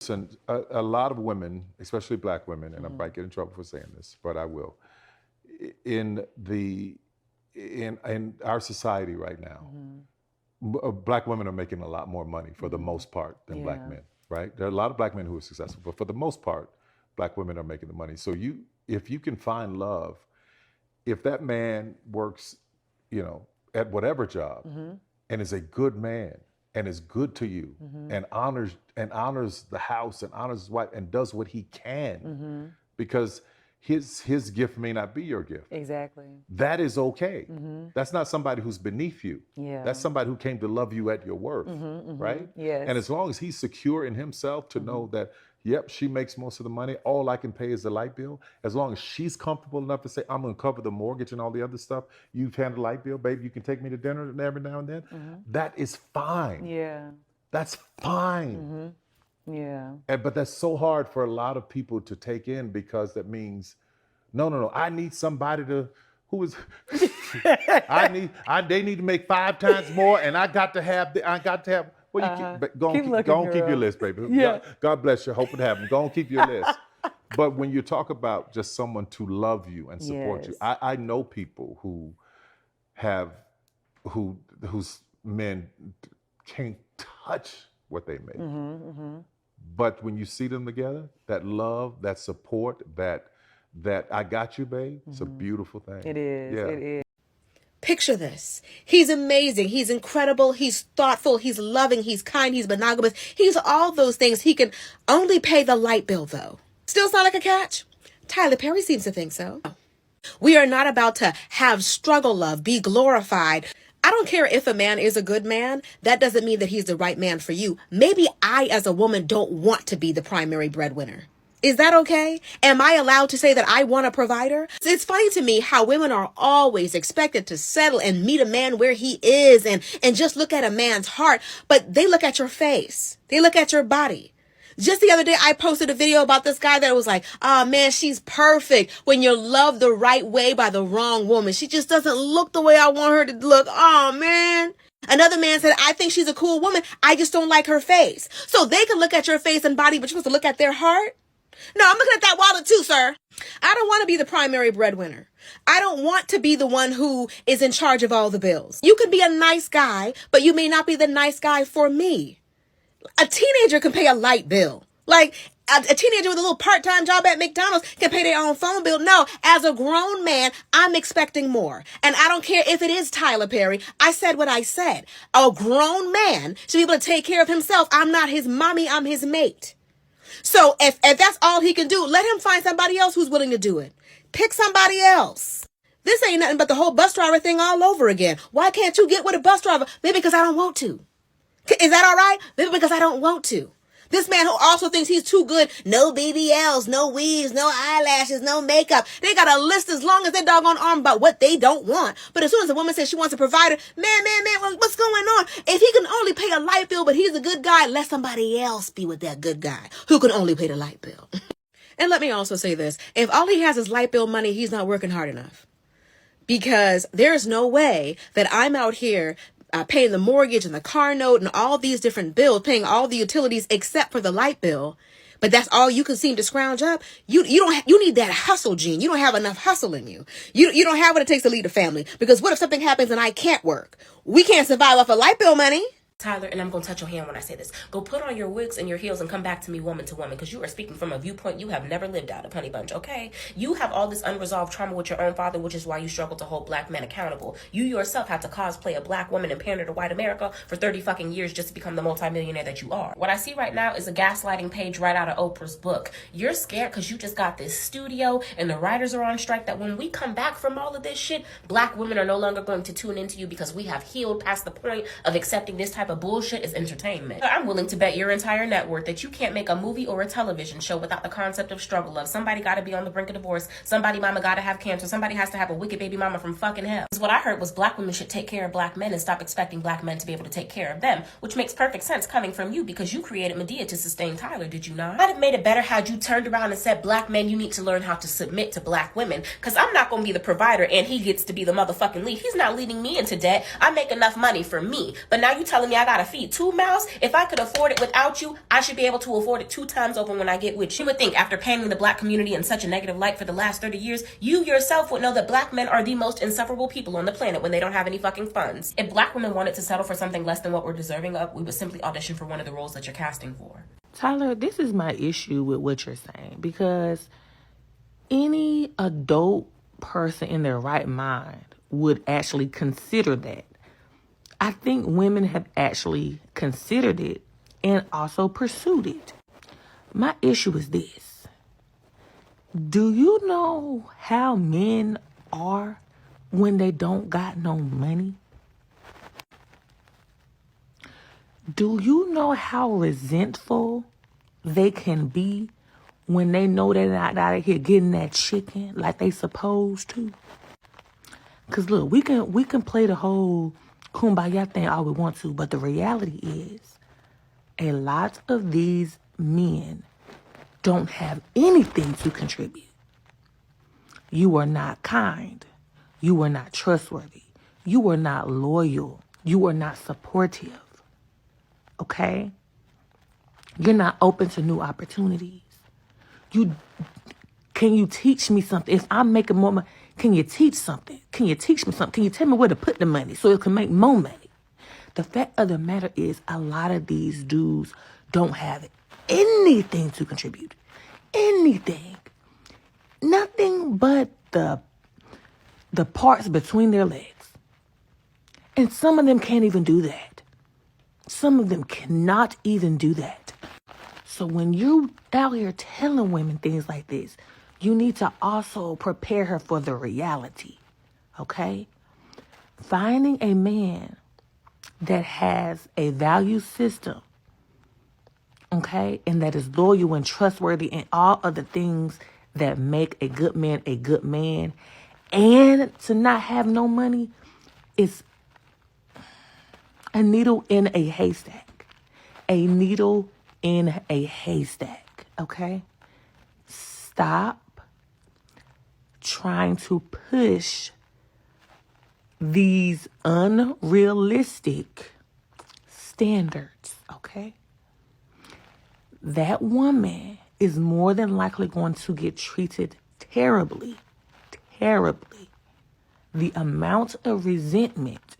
Listen, a lot of women, especially black women, and I might get in trouble for saying this, but I will. In our society right now, black women are making a lot more money for the most part than black men, right? There are a lot of black men who are successful, but for the most part, black women are making the money. So if you can find love, if that man works, at whatever job, and is a good man, and is good to you, and honors the house, and honors his wife, and does what he can, because his gift may not be your gift. Exactly. That is okay. That's not somebody who's beneath you. Yeah. That's somebody who came to love you at your worth, right? Yes. And as long as he's secure in himself to know that, yep, she makes most of the money, all I can pay is the light bill. As long as she's comfortable enough to say, I'm gonna cover the mortgage and all the other stuff, you've handled the light bill, baby, you can take me to dinner every now and then. That is fine. Yeah. That's fine. Yeah. But that's so hard for a lot of people to take in, because that means, no, I need somebody to, they need to make 5 times more, and I got to have, well, go on, keep your list, baby. Yeah. God bless you, hope it happens. Go on, keep your list. But when you talk about just someone to love you and support you, I know people whose men can't touch what they make. But when you see them together, that love, that support, that I got you, babe, it's a beautiful thing. It is. Yeah. It is. Picture this. He's amazing. He's incredible. He's thoughtful. He's loving. He's kind. He's monogamous. He's all those things. He can only pay the light bill, though. Still sound like a catch? Tyler Perry seems to think so. We are not about to have struggle love, be glorified. I don't care if a man is a good man. That doesn't mean that he's the right man for you. Maybe I, as a woman, don't want to be the primary breadwinner. Is that okay? Am I allowed to say that I want a provider? It's funny to me how women are always expected to settle and meet a man where he is and just look at a man's heart, but they look at your face. They look at your body. Just the other day, I posted a video about this guy that was like, oh man, she's perfect. When you're loved the right way by the wrong woman, she just doesn't look the way I want her to look. Oh man. Another man said, I think she's a cool woman. I just don't like her face. So they can look at your face and body, but you're supposed to look at their heart? No, I'm looking at that wallet too, sir. I don't want to be the primary breadwinner. I don't want to be the one who is in charge of all the bills. You can be a nice guy, but you may not be the nice guy for me. A teenager can pay a light bill. Like a teenager with a little part-time job at McDonald's can pay their own phone bill. No, as a grown man, I'm expecting more. And I don't care if it is Tyler Perry. I said what I said. A grown man should be able to take care of himself. I'm not his mommy. I'm his mate. So if that's all he can do, let him find somebody else who's willing to do it. Pick somebody else. This ain't nothing but the whole bus driver thing all over again. Why can't you get with a bus driver? Maybe because I don't want to. Is that all right? Maybe because I don't want to. This man who also thinks he's too good, no BBLs, no weaves, no eyelashes, no makeup. They got a list as long as their doggone arm about what they don't want. But as soon as a woman says she wants a provider, man, what's going on? If he can only pay a light bill, but he's a good guy, let somebody else be with that good guy who can only pay the light bill. And let me also say this. If all he has is light bill money, he's not working hard enough. Because there's no way that I'm out here paying the mortgage and the car note and all these different bills, paying all the utilities except for the light bill. But that's all you can seem to scrounge up. You need that hustle gene. You don't have enough hustle in you. You don't have what it takes to lead a family. Because what if something happens and I can't work? We can't survive off of light bill money. Tyler, and I'm going to touch your hand when I say this. Go put on your wigs and your heels and come back to me woman to woman, because you are speaking from a viewpoint you have never lived out of, honey bunch, okay? You have all this unresolved trauma with your own father, which is why you struggle to hold black men accountable. You yourself had to cosplay a black woman and pander to white America for 30 fucking years just to become the multimillionaire that you are. What I see right now is a gaslighting page right out of Oprah's book. You're scared because you just got this studio and the writers are on strike that when we come back from all of this shit, black women are no longer going to tune into you because we have healed past the point of accepting this type of bullshit as entertainment. I'm willing to bet your entire net worth that you can't make a movie or a television show without the concept of struggle of somebody got to be on the brink of divorce, somebody mama got to have cancer, somebody has to have a wicked baby mama from fucking hell. What I heard was black women should take care of black men and stop expecting black men to be able to take care of them, which makes perfect sense coming from you because you created Medea to sustain Tyler, did you not? I'd have made it better had you turned around and said, black men, you need to learn how to submit to black women, because I'm not going to be the provider and he gets to be the motherfucking lead. He's not leading me into debt. I make enough money for me, but now you telling me I I gotta feed 2 mouths. If I could afford it without you, I should be able to afford it 2 times over when I get with you. You would think after painting the black community in such a negative light for the last 30 years, you yourself would know that black men are the most insufferable people on the planet when they don't have any fucking funds. If black women wanted to settle for something less than what we're deserving of, we would simply audition for one of the roles that you're casting for. Tyler, this is my issue with what you're saying, because any adult person in their right mind would actually consider that. I think women have actually considered it and also pursued it. My issue is this. Do you know how men are when they don't got no money? Do you know how resentful they can be when they know they're not out of here getting that chicken like they supposed to? Because look, we can play the whole kumbaya thing all we want to, but the reality is a lot of these men don't have anything to contribute. You are not kind. You are not trustworthy. You are not loyal. You are not supportive. Okay? You're not open to new opportunities. Can you teach me something? If I'm making more money, can you teach something? Can you teach me something? Can you tell me where to put the money so it can make more money? The fact of the matter is a lot of these dudes don't have anything to contribute. Anything. Nothing but the parts between their legs. And some of them can't even do that. Some of them cannot even do that. So when you out here telling women things like this, you need to also prepare her for the reality. Okay? Finding a man that has a value system, okay, and that is loyal and trustworthy and all of the things that make a good man, and to not have no money is a needle in a haystack. A needle in a haystack, okay? Stop trying to push these unrealistic standards, okay? That woman is more than likely going to get treated terribly, terribly. The amount of resentment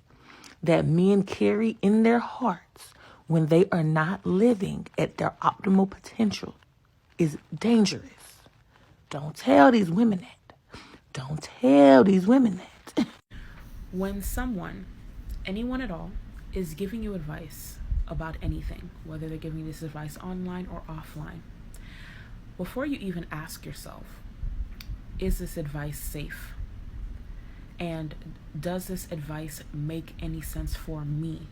that men carry in their hearts when they are not living at their optimal potential is dangerous. Don't tell these women that. Don't tell these women that. When someone, anyone at all, is giving you advice about anything, whether they're giving this advice online or offline, before you even ask yourself, is this advice safe? And does this advice make any sense for me?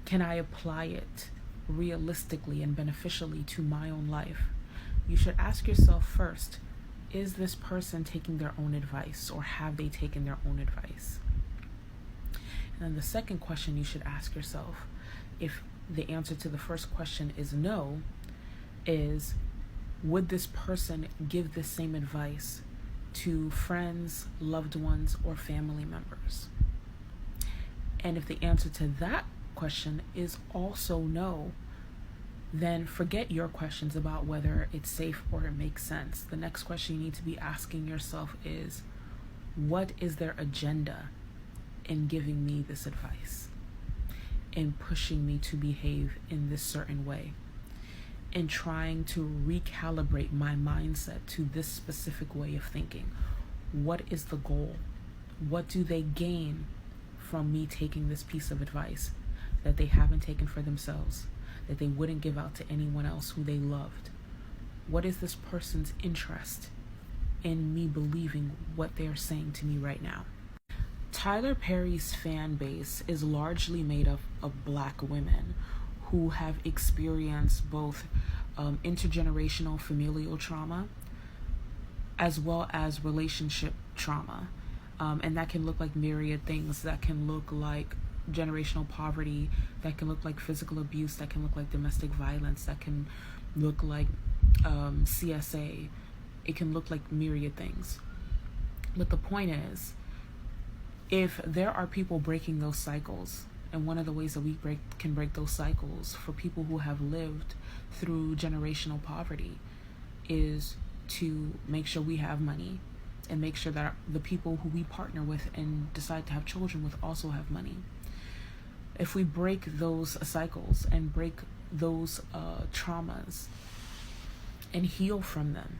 Can I apply it realistically and beneficially to my own life? You should ask yourself first, is this person taking their own advice, or have they taken their own advice? And then the second question you should ask yourself, if the answer to the first question is no, is would this person give the same advice to friends, loved ones, or family members? And if the answer to that question is also no, then forget your questions about whether it's safe or it makes sense. The next question you need to be asking yourself is, what is their agenda in giving me this advice, in pushing me to behave in this certain way, in trying to recalibrate my mindset to this specific way of thinking? What is the goal? What do they gain from me taking this piece of advice that they haven't taken for themselves, that they wouldn't give out to anyone else who they loved? What is this person's interest in me believing what they're saying to me right now? Tyler Perry's fan base is largely made up of Black women who have experienced both intergenerational familial trauma as well as relationship trauma. And that can look like myriad things. That can look like generational poverty, that can look like physical abuse, that can look like domestic violence, that can look like CSA. It can look like myriad things. But the point is, if there are people breaking those cycles And one of the ways that we can break those cycles for people who have lived through generational poverty is to make sure we have money and make sure that the people who we partner with and decide to have children with also have money. If we break those cycles and break those traumas and heal from them,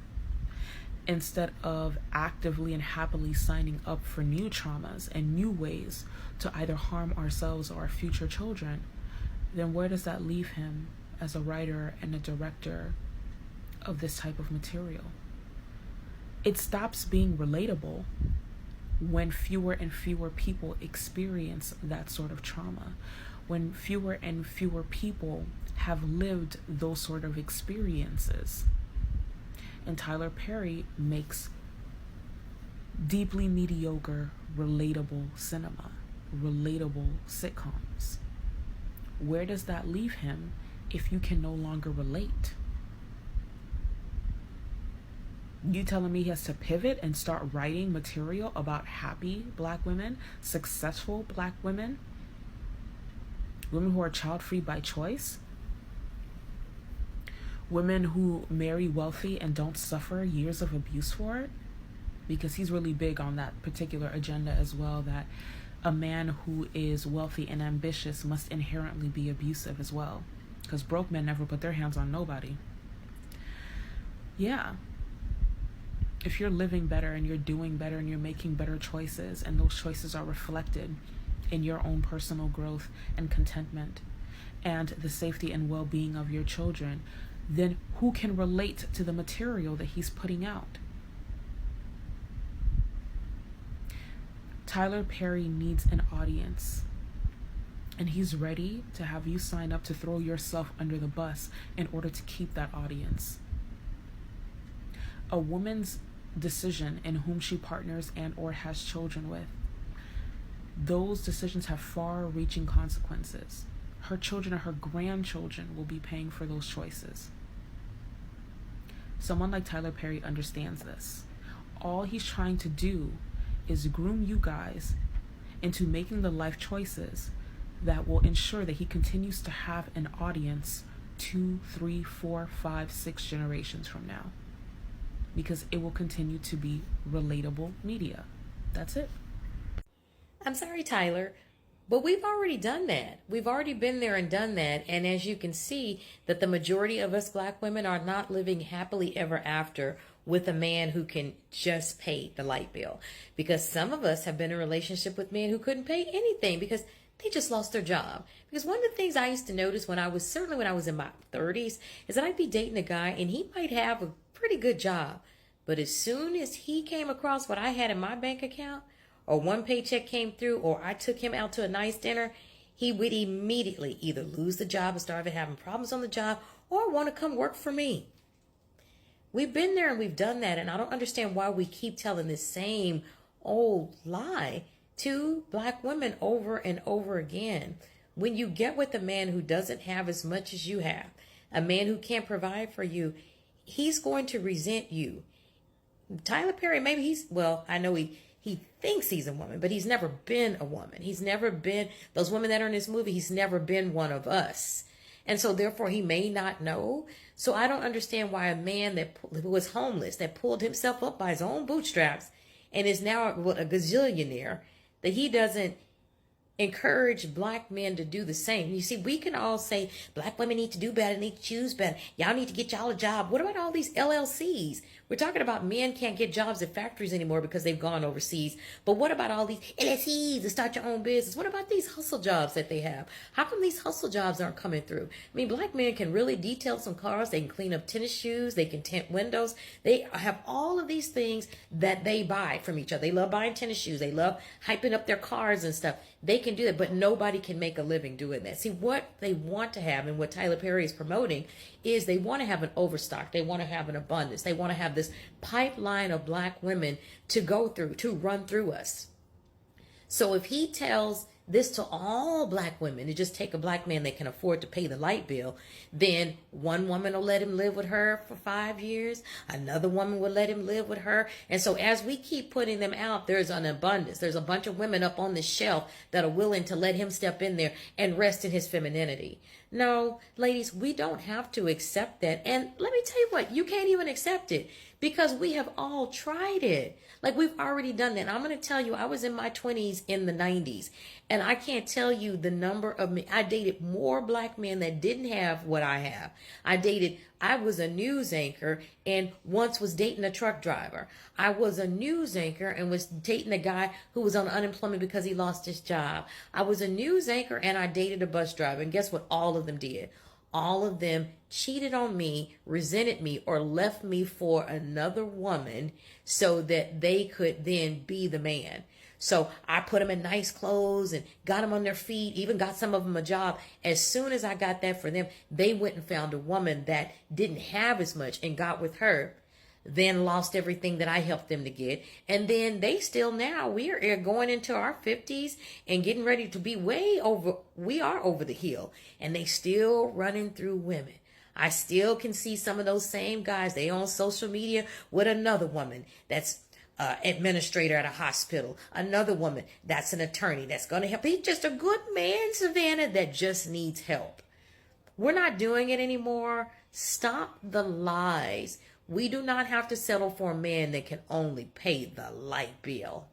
instead of actively and happily signing up for new traumas and new ways to either harm ourselves or our future children, then where does that leave him as a writer and a director of this type of material? It stops being relatable when fewer and fewer people experience that sort of trauma, when fewer and fewer people have lived those sort of experiences. And Tyler Perry makes deeply mediocre, relatable cinema, relatable sitcoms. Where does that leave him if you can no longer relate? You telling me he has to pivot and start writing material about happy Black women, successful Black women, women who are child-free by choice, women who marry wealthy and don't suffer years of abuse for it? Because he's really big on that particular agenda as well, that a man who is wealthy and ambitious must inherently be abusive as well, because broke men never put their hands on nobody. Yeah. If you're living better and you're doing better and you're making better choices, and those choices are reflected in your own personal growth and contentment and the safety and well-being of your children, then who can relate to the material that he's putting out? Tyler Perry needs an audience, and he's ready to have you sign up to throw yourself under the bus in order to keep that audience. A woman's decision in whom she partners and or has children with, those decisions have far-reaching consequences. Her children or her grandchildren will be paying for those choices. Someone like Tyler Perry understands this. All he's trying to do is groom you guys into making the life choices that will ensure that he continues to have an audience 2, 3, 4, 5, 6 generations from now. Because it will continue to be relatable media. That's it. I'm sorry, Tyler, but we've already done that. We've already been there and done that. And as you can see, that the majority of us Black women are not living happily ever after with a man who can just pay the light bill. Because some of us have been in a relationship with men who couldn't pay anything because they just lost their job. Because one of the things I used to notice when I was in my 30s is that I'd be dating a guy and he might have a pretty good job. But as soon as he came across what I had in my bank account, or one paycheck came through, or I took him out to a nice dinner, he would immediately either lose the job and start having problems on the job, or want to come work for me. We've been there and we've done that, and I don't understand why we keep telling this same old lie to Black women over and over again. When you get with a man who doesn't have as much as you have, a man who can't provide for you, he's going to resent you. Tyler Perry, maybe I know he thinks he's a woman, but he's never been a woman. He's never been, those women that are in this movie, he's never been one of us. And so therefore he may not know. So I don't understand why a man who was homeless, that pulled himself up by his own bootstraps and is now a gazillionaire, that he doesn't encourage Black men to do the same. You see, we can all say Black women need to do better, need to choose better. Y'all need to get y'all a job. What about all these LLCs? We're talking about men can't get jobs at factories anymore because they've gone overseas. But what about all these LLCs to start your own business? What about these hustle jobs that they have? How come these hustle jobs aren't coming through? I mean, Black men can really detail some cars. They can clean up tennis shoes. They can tint windows. They have all of these things that they buy from each other. They love buying tennis shoes. They love hyping up their cars and stuff. They can do that, but nobody can make a living doing that. See, what they want to have, and what Tyler Perry is promoting, is they want to have an overstock. They want to have an abundance. They want to have this pipeline of Black women to go through, to run through us. So if he tells this to all black women, to just take a black man that can afford to pay the light bill, then one woman will let him live with her for 5 years. Another woman will let him live with her. And so as we keep putting them out, there's an abundance. There's a bunch of women up on the shelf that are willing to let him step in there and rest in his femininity. No, ladies, we don't have to accept that. And let me tell you what, you can't even accept it because we have all tried it. Like, we've already done that. I'm going to tell you, I was in my 20s in the 90s, and I can't tell you the number of me. I dated more black men that didn't have what I have. I was a news anchor and once was dating a truck driver. I was a news anchor and was dating a guy who was on unemployment because he lost his job. I was a news anchor and I dated a bus driver. And guess what all of them did? All of them cheated on me, resented me, or left me for another woman so that they could then be the man. So I put them in nice clothes and got them on their feet, even got some of them a job. As soon as I got that for them, they went and found a woman that didn't have as much and got with her, then lost everything that I helped them to get. And then they still now, we are going into our 50s and getting ready to be we are over the hill, and they still running through women. I still can see some of those same guys. They on social media with another woman that's administrator at a hospital, another woman that's an attorney that's going to help. He's just a good man, Savannah, that just needs help. We're not doing it anymore. Stop the lies. We do not have to settle for a man that can only pay the light bill.